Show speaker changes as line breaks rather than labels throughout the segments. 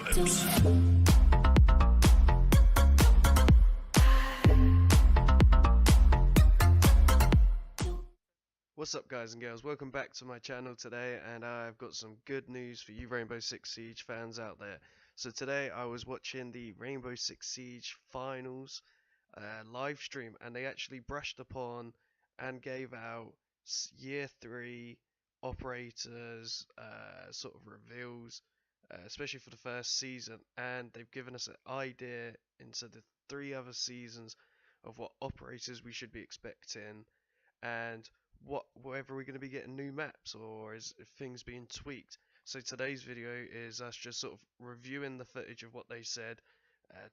What's up, guys and girls? Welcome back to my channel today, and I've got some good news for you Rainbow Six Siege fans out there. So today I was watching the Rainbow Six Siege finals live stream, and they actually brushed upon and gave out year 3 operators sort of reveals, especially for the first season, and they've given us an idea into the 3 other seasons of what operators we should be expecting, and whether we're going to be getting new maps or is things being tweaked. So today's video is us just sort of reviewing the footage of what they said,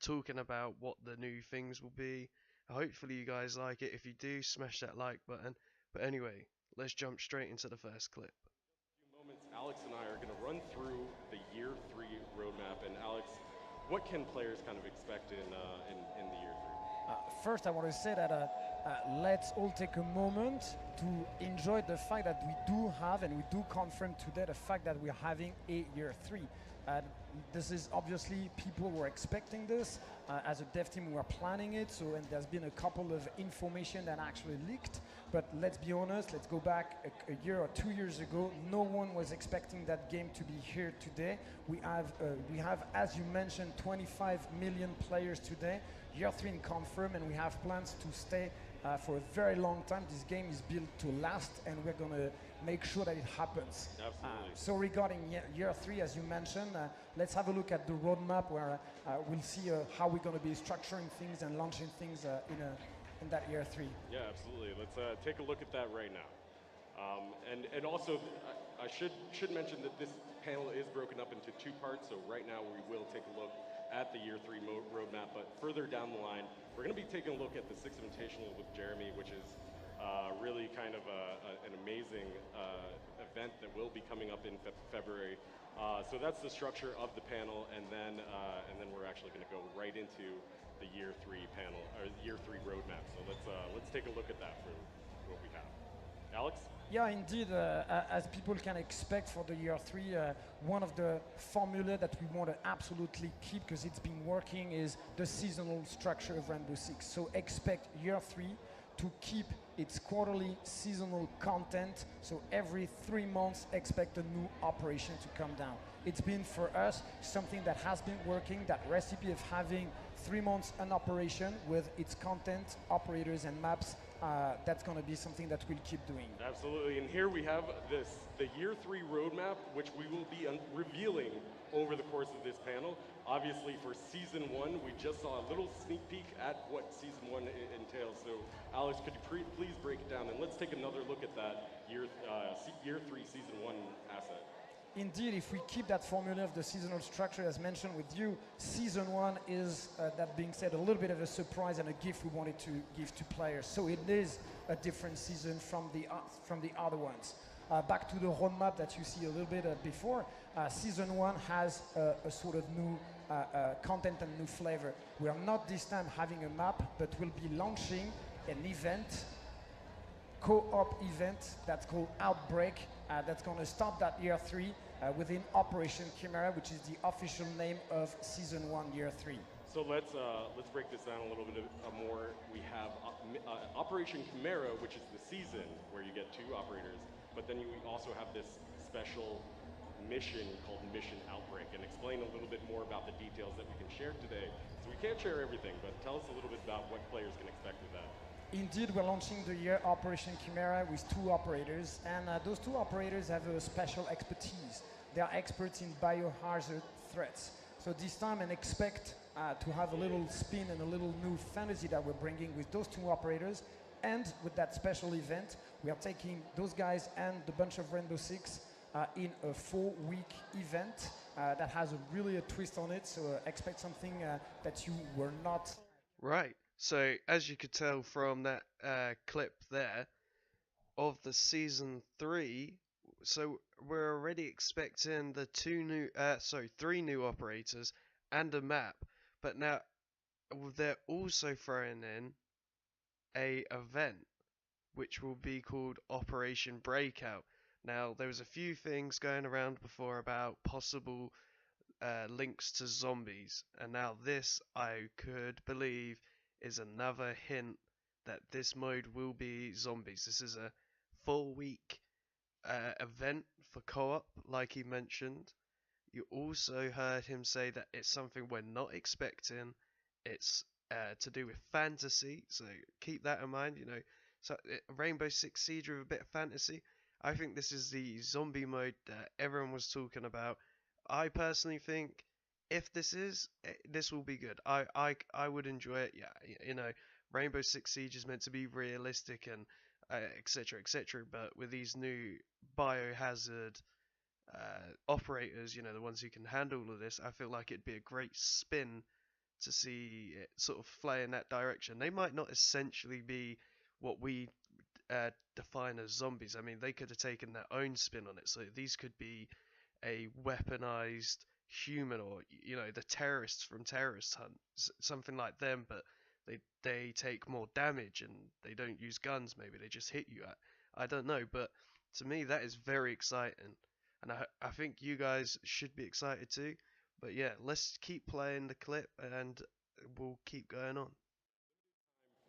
talking about what the new things will be. Hopefully you guys like it. If you do, smash that like button. But anyway, let's jump straight into the first clip.
In a few moments, Alex and I are going to run through the year 3 roadmap. And Alex, what can players kind of expect in the year 3?
First, I want to say that let's all take a moment to enjoy the fact that we do have, and we do confirm today, the fact that we're having a year 3. This is obviously, people were expecting this. As a dev team, we are planning it, and there's been a couple of information that actually leaked. But let's be honest, let's go back a year or 2 years ago. No one was expecting that game to be here today. We have, as you mentioned, 25 million players today. Year 3 in confirm, and we have plans to stay for a very long time. This game is built to last, and we're going to make sure that it happens.
Absolutely.
So regarding year 3, as you mentioned, let's have a look at the roadmap, where we'll see how we're going to be structuring things and launching things in that year 3.
Yeah, absolutely. Let's take a look at that right now. And also, I should mention that this panel is broken up into 2 parts. So right now we will take a look at the year 3 roadmap, but further down the line, we're going to be taking a look at the Six Invitational with Jeremy, which is really kind of an amazing event that will be coming up in February. So that's the structure of the panel, and then we're actually going to go right into the year 3 panel, or year 3 roadmap. So let's take a look at that for what we have. Alex?
Yeah, indeed, as people can expect for the year 3, one of the formula that we want to absolutely keep, because it's been working, is the seasonal structure of Rainbow Six. So expect year 3 to keep its quarterly seasonal content. So every 3 months, expect a new operation to come down. It's been, for us, something that has been working, that recipe of having 3 months an operation with its content, operators, and maps. That's going to be something that we'll keep doing.
Absolutely, and here we have the year 3 roadmap, which we will be revealing over the course of this panel. Obviously, for season 1, we just saw a little sneak peek at what season 1 entails. So, Alex, could you please break it down, and let's take another look at that year 3 season 1 asset.
Indeed, if we keep that formula of the seasonal structure as mentioned with you, season 1 is, that being said, a little bit of a surprise and a gift we wanted to give to players. So it is a different season from the other ones. Back to the roadmap that you see a little bit before, season 1 has a sort of new content and new flavor. We are not this time having a map, but we'll be launching an event, co-op event that's called Outbreak. That's going to start that year 3 within Operation Chimera, which is the official name of season 1, year 3.
So let's break this down a little bit more. We have Operation Chimera, which is the season where you get 2 operators, but then we also have this special mission called Mission Outbreak. And explain a little bit more about the details that we can share today. So we can't share everything, but tell us a little bit about what players can expect with that.
Indeed, we're launching the year Operation Chimera with 2 operators, and those 2 operators have a special expertise. They are experts in biohazard threats. So this time, and expect to have a little spin and a little new fantasy that we're bringing with those 2 operators. And with that special event, we are taking those guys and the bunch of Rainbow Six in a 4-week event that has really a twist on it. So expect something that you were not.
Right. So, as you could tell from that clip there of the season 3, so we're already expecting the 3 new operators and a map, but now they're also throwing in a event which will be called Operation Breakout. Now, there was a few things going around before about possible links to zombies, and now this I could believe is another hint that this mode will be zombies. This is a full week event for co-op, like he mentioned. You also heard him say that it's something we're not expecting. It's to do with fantasy, so keep that in mind. You know, so Rainbow Six Siege with a bit of fantasy. I think this is the zombie mode that everyone was talking about. I personally think if this will be good. I would enjoy it. Yeah, you know, Rainbow Six Siege is meant to be realistic and etc. etc. But with these new biohazard operators, you know, the ones who can handle all of this, I feel like it'd be a great spin to see it sort of fly in that direction. They might not essentially be what we define as zombies. I mean, they could have taken their own spin on it. So these could be a weaponized human, or you know, the terrorists from Terrorist Hunt, something like them, but they take more damage and they don't use guns. Maybe they just hit you. I don't know, but to me that is very exciting, and I think you guys should be excited too. But yeah, let's keep playing the clip and we'll keep going on.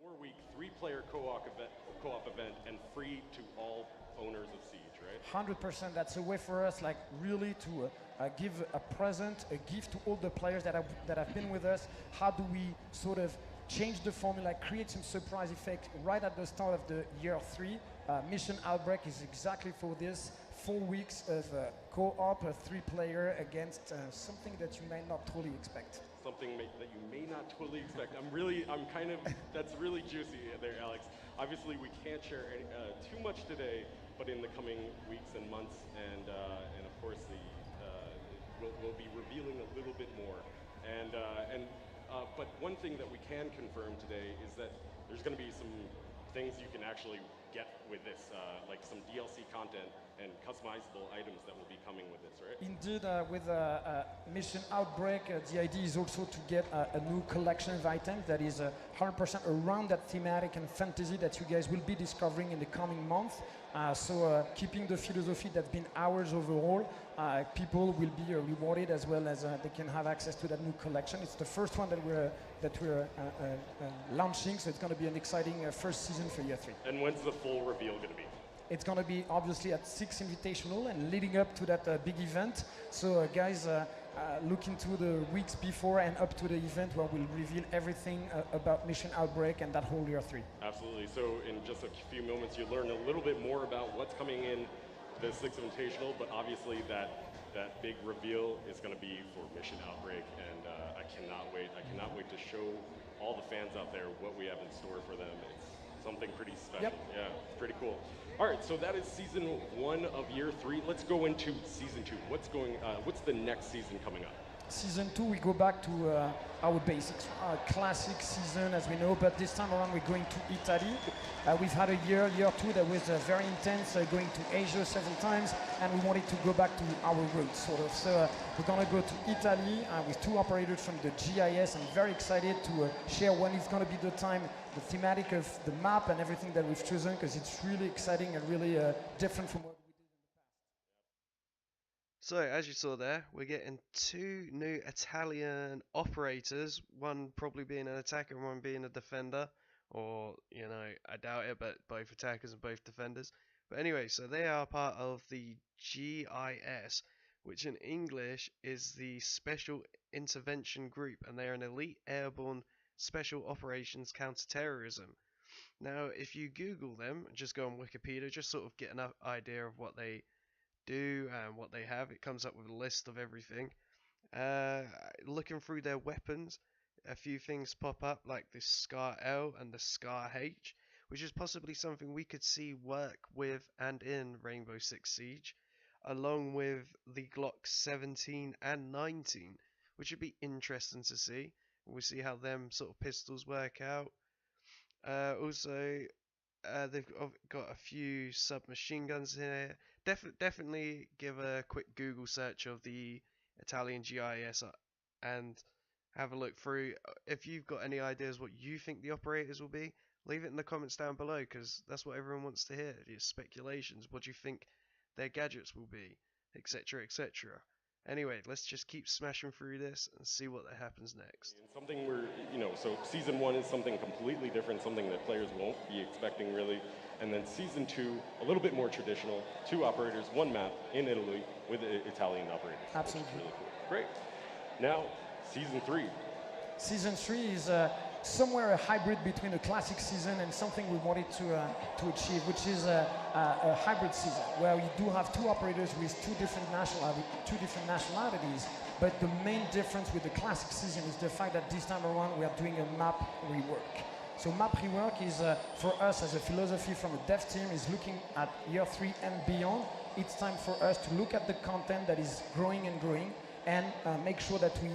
4-week, 3-player co-op event, and free to all owners of Siege, right?
100%. That's a way for us, like really to give a present, a gift to all the players that have been with us. How do we sort of change the formula, create some surprise effect right at the start of the year 3? Mission Outbreak is exactly for this. 4 weeks of co-op, a 3-player against something that you may not totally expect.
Something that you may not totally expect. That's really juicy there, Alex. Obviously, we can't share too much today, but in the coming weeks and months, and of course, we'll be revealing a little bit more. But one thing that we can confirm today is that there's going to be some things you can actually get with this, like some DLC content and customizable items that will be coming with this, right?
Indeed, with Mission Outbreak, the idea is also to get a new collection of items that is 100% around that thematic and fantasy that you guys will be discovering in the coming month. Keeping the philosophy that's been ours overall, people will be rewarded as well as they can have access to that new collection. It's the first one that we're launching, so it's going to be an exciting first season for year 3.
And when's the full reveal going to be?
It's going to be obviously at 6 Invitational and leading up to that big event. So guys, look into the weeks before and up to the event where we'll reveal everything about Mission Outbreak and that whole year 3.
Absolutely. So in just a few moments, you learn a little bit more about what's coming in the 6th Invitational, but obviously that big reveal is going to be for Mission Outbreak, and I cannot wait. I cannot wait to show all the fans out there what we have in store for them. It's something pretty special.
Yep.
Yeah, it's pretty cool. All right, so that is season 1 of year 3. Let's go into season 2. What's the next season coming up?
Season 2, we go back to our basics, our classic season as we know, but this time around we're going to Italy. We've had a year 2 that was very intense, going to Asia several times, and we wanted to go back to our roots, sort of. So we're going to go to Italy with 2 operators from the GIS. I'm very excited to share when it's going to be the time, the thematic of the map and everything that we've chosen, because it's really exciting and really different from what we did in the past.
So, as you saw there, we're getting 2 new Italian operators, one probably being an attacker and one being a defender, or, you know, I doubt it, but both attackers and both defenders. But anyway, so they are part of the GIS, which in English is the Special Intervention Group, and they are an elite airborne special operations counterterrorism. Now, if you Google them, just go on Wikipedia, just sort of get an idea of what they do and what they have. It comes up with a list of everything. Looking through their weapons, a few things pop up like the Scar L and the Scar H, which is possibly something we could see work with and in Rainbow Six Siege, along with the Glock 17 and 19, which would be interesting to see. We'll see how them sort of pistols work out. Also, they've got a few submachine guns here. Definitely give a quick Google search of the Italian GIS and have a look through. If you've got any ideas what you think the operators will be, leave it in the comments down below, because that's what everyone wants to hear. Your speculations. What do you think their gadgets will be, etc., etc. Anyway, let's just keep smashing through this and see what happens next.
And something where, so season 1 is something completely different, something that players won't be expecting really. And then season 2, a little bit more traditional, 2 operators, 1 map in Italy with Italian operators.
Absolutely.
Which is really cool. Great. Now, season 3.
Season 3 is somewhere a hybrid between a classic season and something we wanted to achieve, which is a hybrid season where we do have 2 operators with two different nationalities. But the main difference with the classic season is the fact that this time around we are doing a map rework. So map rework is for us as a philosophy from the dev team is looking at year 3 and beyond. It's time for us to look at the content that is growing and growing, and make sure that we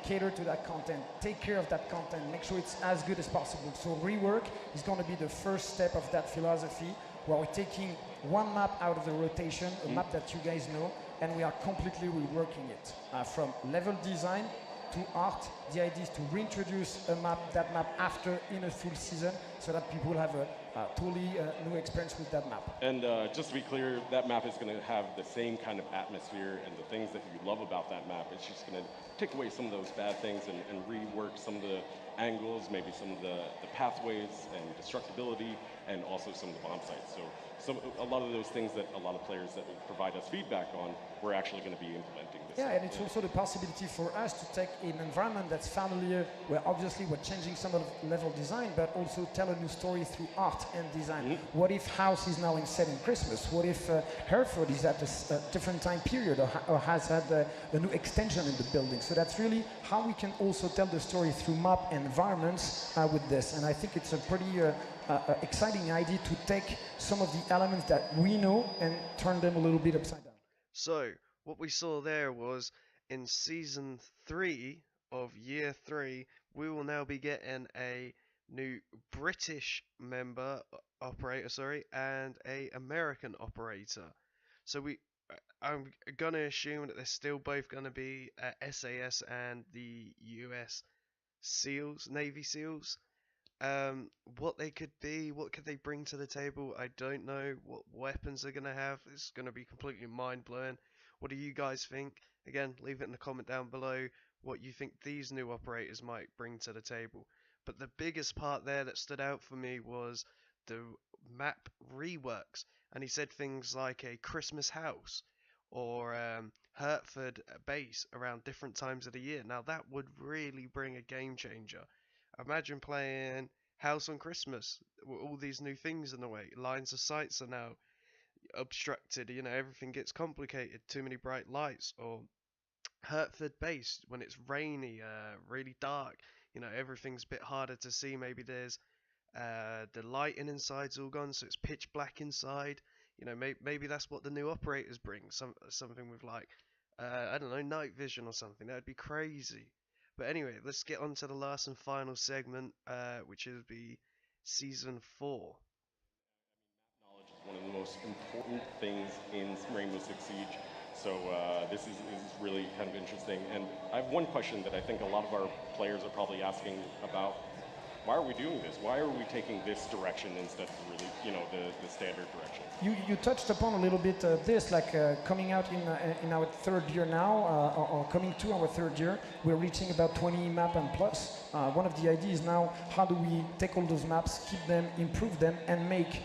cater to that content, take care of that content, make sure it's as good as possible. So rework is going to be the first step of that philosophy, where we're taking 1 map out of the rotation, a map that you guys know, and we are completely reworking it. From level design to art, the idea is to reintroduce that map after in a full season, so that people have a totally new experience with that map.
And just to be clear, that map is going to have the same kind of atmosphere and the things that you love about that map. It's just going to take away some of those bad things and rework some of the angles, maybe some of the pathways and destructibility, and also some of the bomb sites. So a lot of those things that a lot of players that will provide us feedback on, we're actually going to be implementing this.
Yeah, and it's also the possibility for us to take an environment that's familiar, where obviously we're changing some of the level design, but also tell a new story through art and design. What if House is now set in Christmas? What if Hereford is at a different time period, or has had a new extension in the building? So that's really how we can also tell the story through map and environments with this. And I think it's a pretty exciting idea to take some of the elements that we know and turn them a little bit upside down.
So, what we saw there was in season 3 of year 3, we will now be getting a new British operator, and a American operator. So I'm gonna assume that they're still both gonna be SAS and the US SEALs, Navy SEALs. What they could be, what could they bring to the table, I don't know. What weapons they're gonna have, it's gonna be completely mind-blowing. What do you guys think? Again, leave it in the comment down below what you think these new operators might bring to the table. But the biggest part there that stood out for me was the map reworks, and he said things like a Christmas house or Hertford base around different times of the year. Now that would really bring a game changer. Imagine playing House on Christmas with all these new things in the way. Lines of sights are now obstructed, everything gets complicated, too many bright lights. Or Hertford base when it's rainy, really dark, everything's a bit harder to see. Maybe there's the lighting inside's all gone, so it's pitch black inside. Maybe that's what the new operators bring, something with like I don't know, night vision or something. That'd be crazy. But anyway, let's get on to the last and final segment, which is the season 4.
Knowledge is one of the most important things in Rainbow Six Siege. So this is really kind of interesting. And I have one question that I think a lot of our players are probably asking about. Why are we doing this? Why are we taking this direction instead of really, the standard direction?
You touched upon a little bit this, like coming out in our 3rd year now, or coming to our 3rd year, we're reaching about 20 map and plus. One of the ideas now, how do we take all those maps, keep them, improve them, and make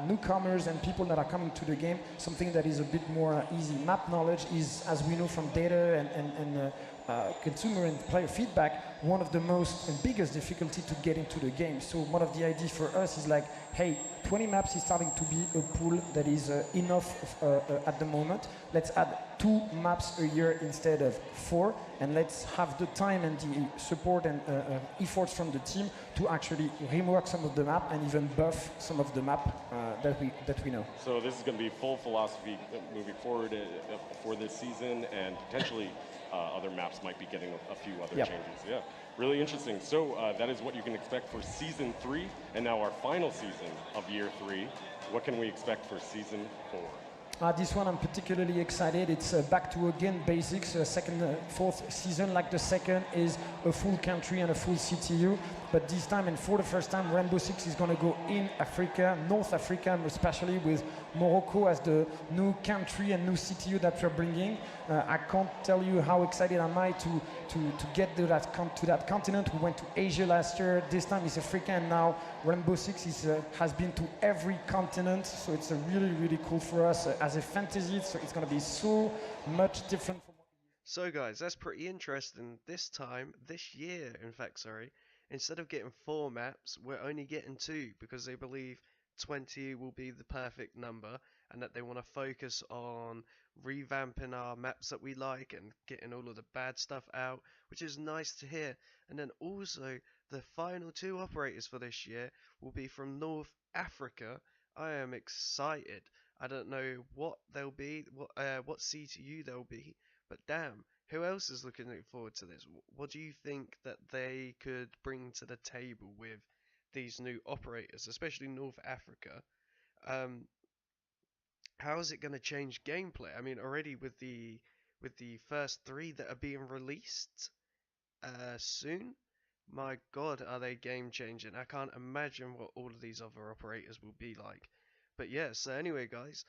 newcomers and people that are coming to the game something that is a bit more easy. Map knowledge is, as we know from data and consumer and player feedback, one of the most and biggest difficulty to get into the game. So one of the ideas for us is like, hey, 20 maps is starting to be a pool that is enough at the moment. Let's add 2 maps a year instead of 4, and let's have the time and the support and efforts from the team to actually rework some of the map and even buff some of the map that we know.
So this is going to be full philosophy moving forward for this season, and potentially other maps might be getting a few other changes. Yeah, really interesting. So that is what you can expect for season 3, and now our final season of year 3. What can we expect for season 4?
This one I'm particularly excited. It's back to again basics. Fourth season, like the second, is a full country and a full CTU. But this time, and for the first time, Rainbow Six is going to go in Africa, North Africa, especially with Morocco as the new country and new CTU that we're bringing. I can't tell you how excited am I to get to that continent. We went to Asia last year. This time it's Africa, and now Rainbow Six has been to every continent. So it's really, really cool for us as a fantasy. So it's going to be so much different from.
So guys, that's pretty interesting. This year, in fact, sorry, instead of getting 4 maps, we're only getting 2 because they believe 20 will be the perfect number, and that they want to focus on revamping our maps that we like and getting all of the bad stuff out, which is nice to hear. And then also, the final 2 operators for this year will be from North Africa. I am excited. I don't know what they'll be, what CTU they'll be, but damn, who else is looking forward to this? What do you think that they could bring to the table with these new operators, especially North Africa? How is it going to change gameplay? I mean, already with the first 3 that are being released soon, my God, are they game changing? I can't imagine what all of these other operators will be like. But yeah, so anyway, guys,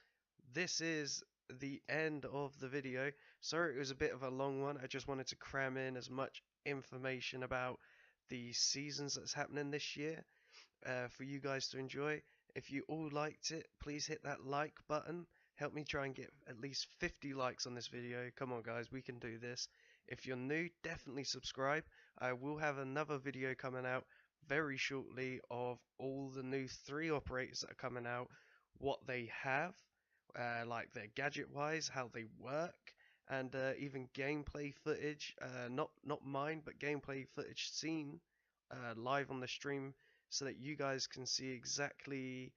this is the end of the video. Sorry it was a bit of a long one. I just wanted to cram in as much information about the seasons that's happening this year for you guys to enjoy. If you all liked it, please hit that like button. Help me try and get at least 50 likes on this video. Come on guys, we can do this. If you're new, definitely subscribe. I will have another video coming out very shortly of all the new 3 operators that are coming out, what they have, like their gadget wise, how they work, and even gameplay footage, not mine, but gameplay footage seen live on the stream, so that you guys can see exactly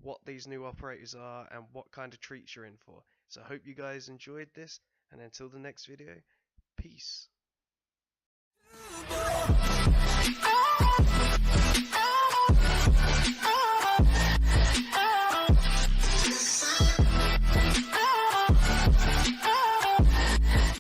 what these new operators are and what kind of treats you're in for. So I hope you guys enjoyed this, and until the next video, peace.